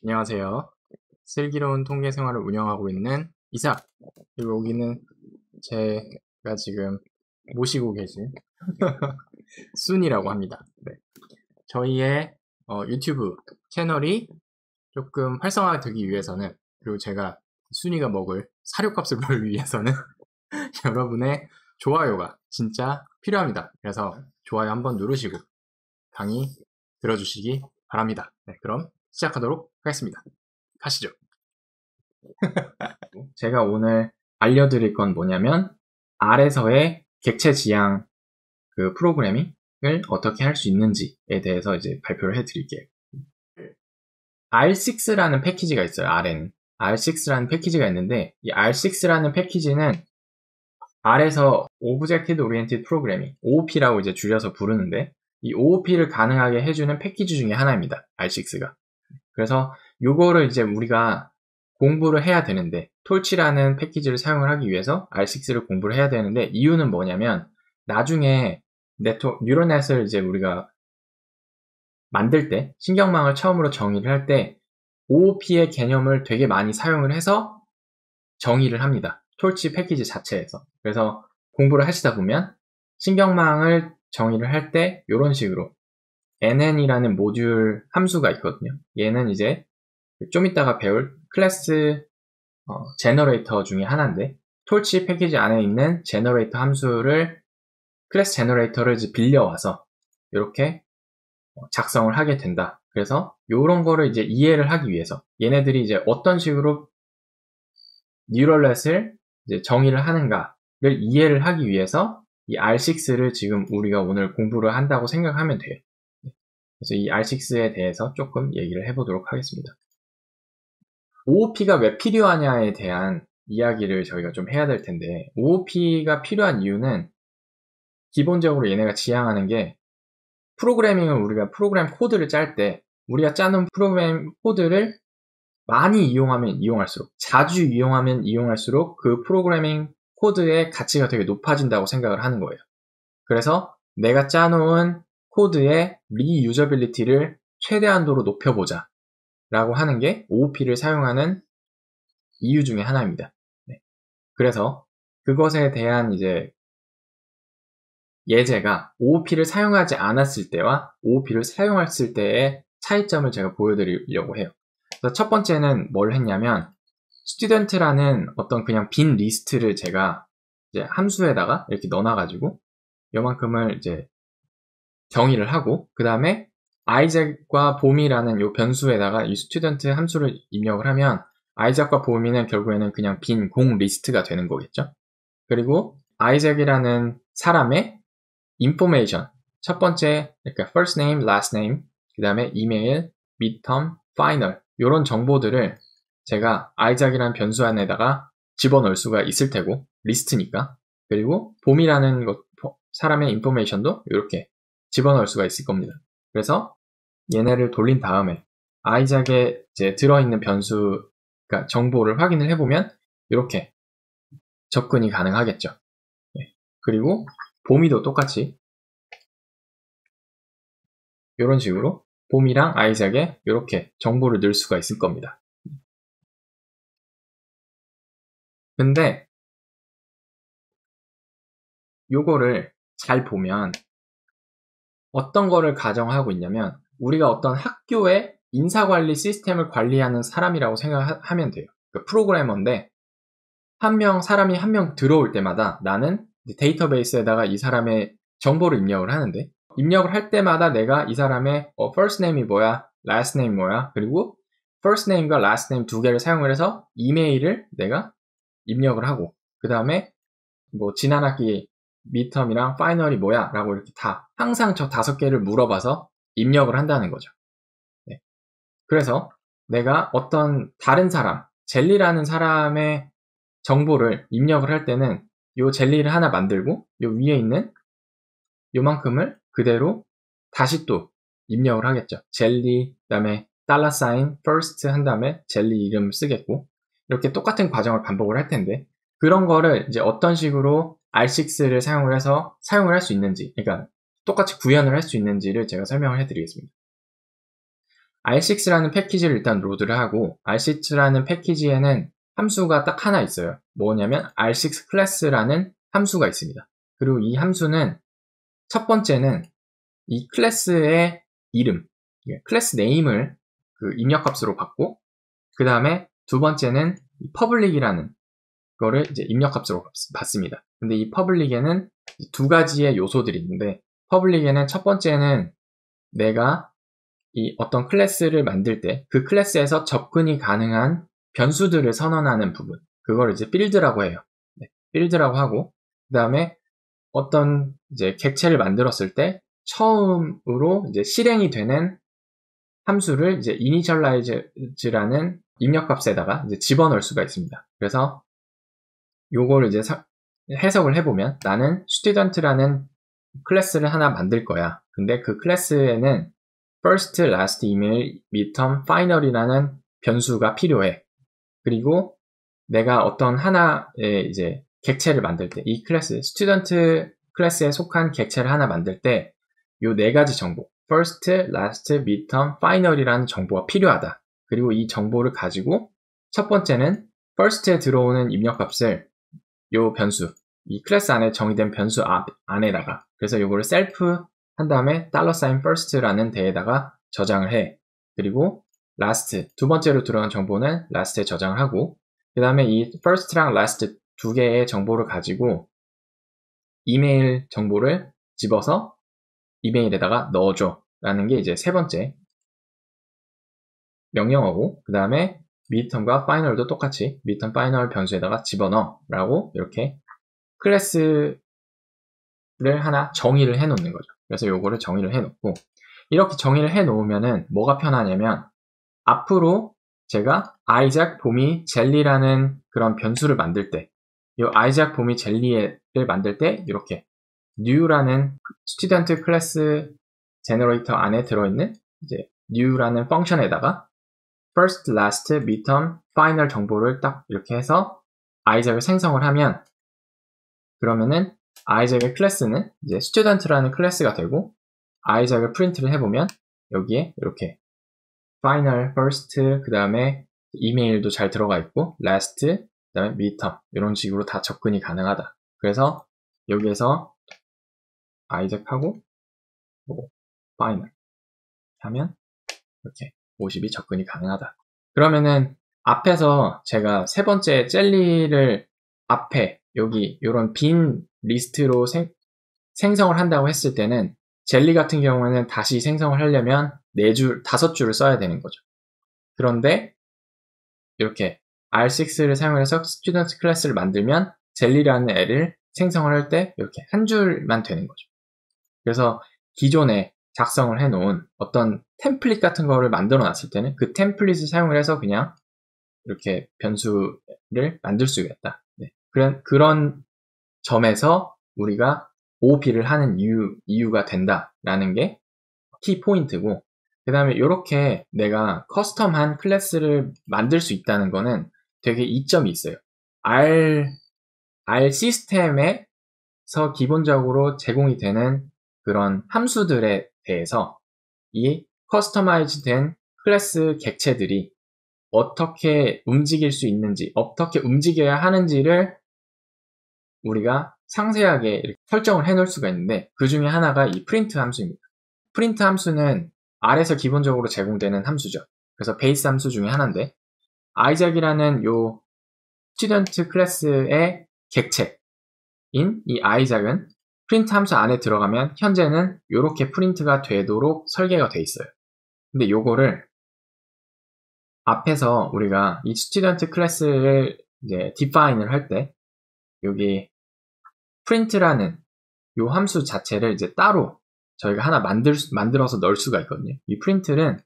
안녕하세요. 슬기로운 통계 생활을 운영하고 있는 이삭. 그리고 여기는 제가 지금 모시고 계신 순이라고 합니다. 네. 저희의 유튜브 채널이 조금 활성화되기 위해서는, 그리고 제가 순이가 먹을 사료값을 벌기 위해서는 여러분의 좋아요가 진짜 필요합니다. 그래서 좋아요 한번 누르시고 강의 들어주시기 바랍니다. 네, 그럼 시작하도록 하겠습니다. 가시죠. 제가 오늘 알려드릴 건 뭐냐면 R에서의 객체 지향 그 프로그래밍을 어떻게 할 수 있는지에 대해서 이제 발표를 해드릴게요. R6라는 패키지가 있어요. R에는 R6라는 패키지가 있는데, 이 R6라는 패키지는 R에서 Object Oriented Programming, OOP라고 이제 줄여서 부르는데, 이 OOP를 가능하게 해주는 패키지 중에 하나입니다. R6가. 그래서 요거를 이제 우리가 공부를 해야 되는데, 톨치라는 패키지를 사용을 하기 위해서 R6를 공부를 해야 되는데, 이유는 뭐냐면 나중에 뉴럴넷을 이제 우리가 만들 때, 신경망을 처음으로 정의를 할 때 OOP의 개념을 되게 많이 사용을 해서 정의를 합니다. 톨치 패키지 자체에서. 그래서 공부를 하시다 보면 신경망을 정의를 할 때 이런 식으로 NN이라는 모듈 함수가 있거든요. 얘는 이제 좀 이따가 배울 클래스 제너레이터 중에 하나인데, 톨치 패키지 안에 있는 제너레이터 함수를, 클래스 제너레이터를 이제 빌려와서 이렇게 작성을 하게 된다. 그래서 이런 거를 이제 이해를 하기 위해서, 얘네들이 이제 어떤 식으로 뉴럴넷을 이제 정의를 하는가를 이해를 하기 위해서 이 R6를 지금 우리가 오늘 공부를 한다고 생각하면 돼요. 그래서 이 R6에 대해서 조금 얘기를 해보도록 하겠습니다. OOP가 왜 필요하냐에 대한 이야기를 저희가 좀 해야 될 텐데, OOP가 필요한 이유는 기본적으로 얘네가 지향하는 게, 프로그래밍을 우리가 프로그램 코드를 짤 때 우리가 짜놓은 프로그램 코드를 많이 이용하면 이용할수록, 자주 이용하면 이용할수록 그 프로그래밍 코드의 가치가 되게 높아진다고 생각을 하는 거예요. 그래서 내가 짜놓은 코드의 리유저빌리티를 최대한도로 높여보자 라고 하는 게 OOP를 사용하는 이유 중에 하나입니다. 네. 그래서 그것에 대한 이제 예제가 OOP를 사용하지 않았을 때와 OOP를 사용했을 때의 차이점을 제가 보여드리려고 해요. 그래서 첫 번째는 뭘 했냐면, student라는 어떤 그냥 빈 리스트를 제가 이제 함수에다가 이렇게 넣어놔가지고 요만큼을 이제 정의를 하고, 그 다음에 아이작과 봄이라는 요 변수에다가 이 student 함수를 입력을 하면 아이작과 봄이는 결국에는 그냥 빈 공 리스트가 되는 거겠죠. 그리고 아이작이라는 사람의 information, 첫 번째, 그러니까 first name, last name, 그 다음에 이메일, midterm, final, 이런 정보들을 제가 아이작이라는 변수 안에다가 집어넣을 수가 있을 테고, 리스트니까. 그리고 봄이라는 사람의 information도 이렇게 집어넣을 수가 있을 겁니다. 그래서 얘네를 돌린 다음에 아이작에 이제 들어있는 변수, 그러니까 정보를 확인을 해보면 이렇게 접근이 가능하겠죠. 네. 그리고 봄이도 똑같이 이런 식으로 봄이랑 아이작에 이렇게 정보를 넣을 수가 있을 겁니다. 근데 요거를 잘 보면 어떤 거를 가정하고 있냐면, 우리가 어떤 학교의 인사관리 시스템을 관리하는 사람이라고 생각하면 돼요. 그러니까 프로그래머인데 사람이 한 명 들어올 때마다 나는 데이터베이스에다가 이 사람의 정보를 입력을 하는데, 입력을 할 때마다 내가 이 사람의 first name이 뭐야, last name 뭐야, 그리고 first name과 last name 두 개를 사용을 해서 이메일을 내가 입력을 하고, 그 다음에 뭐 지난 학기 midterm이랑 final이 뭐야 라고 이렇게 다 항상 저 5개를 물어봐서 입력을 한다는 거죠. 네. 그래서 내가 어떤 다른 사람, 젤리라는 사람의 정보를 입력을 할 때는 요 젤리를 하나 만들고 요 위에 있는 요만큼을 그대로 다시 또 입력을 하겠죠. 젤리, 그 다음에 $, first 한 다음에 젤리 이름 쓰겠고, 이렇게 똑같은 과정을 반복을 할 텐데, 그런 거를 이제 어떤 식으로 R6를 사용을 해서 사용을 할 수 있는지, 그러니까 똑같이 구현을 할 수 있는지를 제가 설명을 해드리겠습니다. R6라는 패키지를 일단 로드를 하고 R6라는 패키지에는 함수가 딱 하나 있어요. 뭐냐면 R6 클래스라는 함수가 있습니다. 그리고 이 함수는 첫 번째는 이 클래스의 이름, 클래스 네임을 그 입력값으로 받고 그 다음에 두 번째는 public이라는 거를 이제 입력값으로 받습니다. 근데 이 public에는 두 가지의 요소들이 있는데 public에는 첫 번째는 내가 이 어떤 클래스를 만들 때 그 클래스에서 접근이 가능한 변수들을 선언하는 부분, 그걸 이제 build라고 해요. 네, build라고 하고 그 다음에 어떤 이제 객체를 만들었을 때 처음으로 이제 실행이 되는 함수를 이제 initialize라는 입력값에다가 이제 집어넣을 수가 있습니다. 그래서 요거를 이제 해석을 해보면 나는 student라는 클래스를 하나 만들 거야. 근데 그 클래스에는 first, last, email, midterm, final이라는 변수가 필요해. 그리고 내가 어떤 하나의 이제 객체를 만들 때, 이 클래스, student 클래스에 속한 객체를 하나 만들 때, 요 네 가지 정보, first, last, midterm, final이라는 정보가 필요하다. 그리고 이 정보를 가지고 첫 번째는 first에 들어오는 입력값을 요 변수, 이 클래스 안에 정의된 변수 안에다가, 그래서 요거를 self 한 다음에 $first라는 대에다가 저장을 해. 그리고 last, 두 번째로 들어간 정보는 last에 저장을 하고, 그 다음에 이 first랑 last 두 개의 정보를 가지고 이메일 정보를 집어서 이메일에다가 넣어줘 라는 게 이제 세 번째 명령어고, 그 다음에 midterm과 final도 똑같이 midterm, final 변수에다가 집어넣어 라고 이렇게 클래스를 하나 정의를 해 놓는 거죠. 그래서 요거를 정의를 해 놓고, 이렇게 정의를 해 놓으면은 뭐가 편하냐면 앞으로 제가 아이작, 봄이, 젤리라는 그런 변수를 만들 때, 이 아이작, 봄이, 젤리를 만들 때 이렇게 new라는 스튜던트 클래스 제너레이터 안에 들어있는 이제 new라는 펑션에다가 first, last, midterm, final 정보를 딱 이렇게 해서 아이작을 생성을 하면, 그러면은 아이작의 클래스는 이제 student라는 클래스가 되고, 아이작을 프린트를 해보면 여기에 이렇게 final, first, 그 다음에 이메일도 잘 들어가 있고 last, 그 다음에 midterm 이런 식으로 다 접근이 가능하다. 그래서 여기에서 아이작하고 뭐 final 하면 이렇게 50이 접근이 가능하다. 그러면은 앞에서 제가 세 번째 젤리를 앞에 여기 이런 빈 리스트로 생성을 한다고 했을 때는 젤리 같은 경우에는 다시 생성을 하려면 4줄, 5줄을 써야 되는 거죠. 그런데 이렇게 R6를 사용해서 스튜던트 클래스를 만들면 젤리라는 애를 생성을 할 때 이렇게 한 줄만 되는 거죠. 그래서 기존에 작성을 해놓은 어떤 템플릿 같은 거를 만들어 놨을 때는 그 템플릿을 사용을 해서 그냥 이렇게 변수를 만들 수가 있다. 네. 그런 점에서 우리가 OOP를 하는 이유가 된다라는 게 키 포인트고, 그 다음에 이렇게 내가 커스텀한 클래스를 만들 수 있다는 거는 되게 이점이 있어요. R 시스템에서 기본적으로 제공이 되는 그런 함수들에 대해서 이 커스터마이즈 된 클래스 객체들이 어떻게 움직일 수 있는지, 어떻게 움직여야 하는지를 우리가 상세하게 이렇게 설정을 해 놓을 수가 있는데, 그 중에 하나가 이 프린트 함수입니다. 프린트 함수는 R에서 기본적으로 제공되는 함수죠. 그래서 베이스 함수 중에 하나인데, 아이작이라는 요 스튜던트 클래스의 객체인 이 아이작은 프린트 함수 안에 들어가면 현재는 이렇게 프린트가 되도록 설계가 돼 있어요. 근데 요거를 앞에서 우리가 이 스튜던트 클래스를 이제 디파인을 할 때 여기 print라는 요 함수 자체를 이제 따로 저희가 하나 만들어서 넣을 수가 있거든요. 이 print는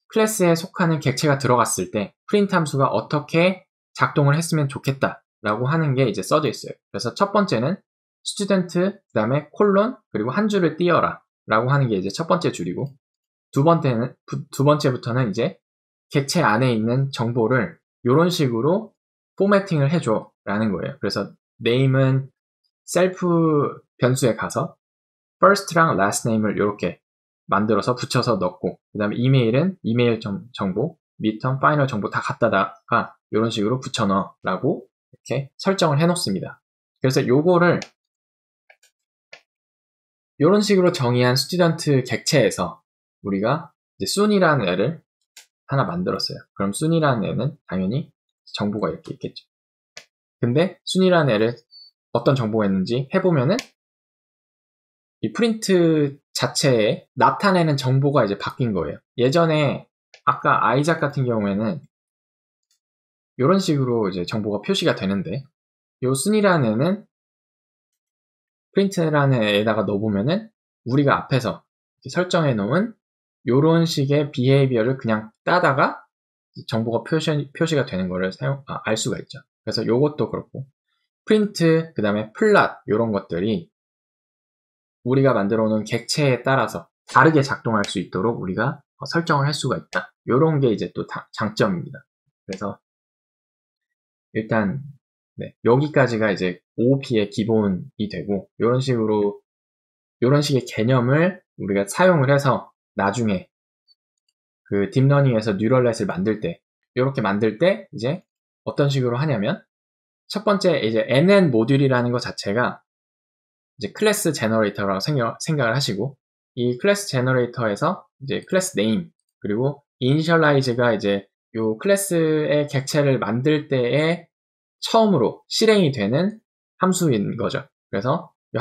클래스에 속하는 객체가 들어갔을 때 print 함수가 어떻게 작동을 했으면 좋겠다 라고 하는 게 이제 써져 있어요. 그래서 첫 번째는 student, 그 다음에 콜론, 그리고 한 줄을 띄어라 라고 하는 게 이제 첫 번째 줄이고, 두 번째부터는 이제 객체 안에 있는 정보를 이런 식으로 포매팅을 해줘 라는 거예요. 그래서 name은 self 변수에 가서 first랑 last name을 이렇게 만들어서 붙여서 넣고, 그 다음에 이메일은 이메일 정보, midterm, 파이널 정보 다 갖다다가 이런 식으로 붙여넣어 라고 이렇게 설정을 해 놓습니다. 그래서 요거를 이런 식으로 정의한 스튜던트 객체에서 우리가 이제 순이라는 애를 하나 만들었어요. 그럼 순이라는 애는 당연히 정보가 이렇게 있겠죠. 근데 순이라는 애를 어떤 정보가 있는지 해보면은 이 프린트 자체에 나타내는 정보가 이제 바뀐 거예요. 예전에 아까 아이작 같은 경우에는 이런 식으로 이제 정보가 표시가 되는데 요 순이라는 애는 프린트라는 애에다가 넣어보면은 우리가 앞에서 설정해 놓은 요런 식의 비헤이비어를 그냥 따다가 정보가 표시가 되는 거를 알 수가 있죠. 그래서 요것도 그렇고 프린트, 그 다음에 플랫 요런 것들이 우리가 만들어 놓은 객체에 따라서 다르게 작동할 수 있도록 우리가 설정을 할 수가 있다. 요런 게 이제 또 장점입니다. 그래서 일단 네, 여기까지가 이제 OOP의 기본이 되고 요런 식의 개념을 우리가 사용을 해서 나중에 그 딥러닝에서 뉴럴넷을 만들 때 이렇게 만들 때 이제 어떤 식으로 하냐면 첫 번째 이제 NN 모듈이라는 것 자체가 이제 클래스 제너레이터라고 생각을 하시고 이 클래스 제너레이터에서 이제 클래스 네임 그리고 이니셜라이즈가 이제 요 클래스의 객체를 만들 때에 처음으로 실행이 되는 함수인 거죠. 그래서 이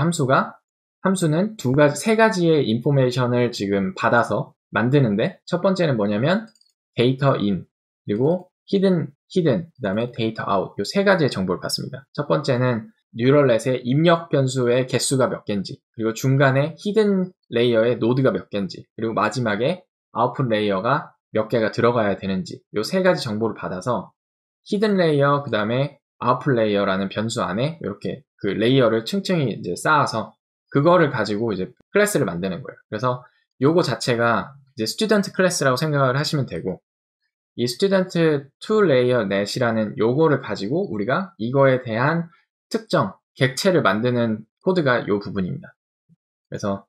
함수는 세 가지의 인포메이션을 지금 받아서 만드는데 첫 번째는 뭐냐면 데이터 인 그리고 히든 그 다음에 데이터 아웃 이 세 가지의 정보를 받습니다. 첫 번째는 뉴럴넷의 입력 변수의 개수가 몇 개인지 그리고 중간에 히든 레이어의 노드가 몇 개인지 그리고 마지막에 아웃풋 레이어가 몇 개가 들어가야 되는지 이 세 가지 정보를 받아서 히든 레이어 그 다음에 아웃풋 레이어라는 변수 안에 이렇게 그 레이어를 층층이 이제 쌓아서 그거를 가지고 이제 클래스를 만드는 거예요. 그래서 요거 자체가 이제 스튜던트 클래스라고 생각을 하시면 되고 이 스튜던트 투 레이어 넷이라는 요거를 가지고 우리가 이거에 대한 특정 객체를 만드는 코드가 요 부분입니다. 그래서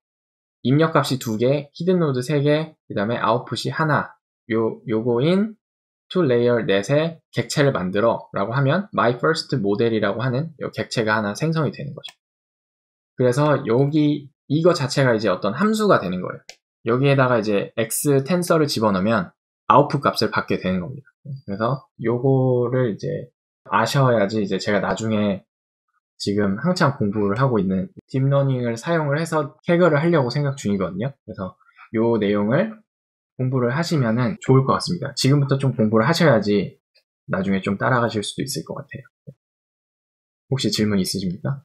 입력값이 2개, 히든 노드 3개, 그 다음에 아웃풋이 하나 요거인 to layer 넷의 객체를 만들어 라고 하면 my first model이라고 하는 이 객체가 하나 생성이 되는 거죠. 그래서 이거 자체가 이제 어떤 함수가 되는 거예요. 여기에다가 이제 x 텐서를 집어넣으면 아웃풋 값을 받게 되는 겁니다. 그래서 요거를 이제 아셔야지 이제 제가 나중에 지금 한창 공부를 하고 있는 딥러닝을 사용을 해서 해결을 하려고 생각 중이거든요. 그래서 요 내용을 공부를 하시면은 좋을 것 같습니다. 지금부터 좀 공부를 하셔야지 나중에 좀 따라가실 수도 있을 것 같아요. 혹시 질문 있으십니까?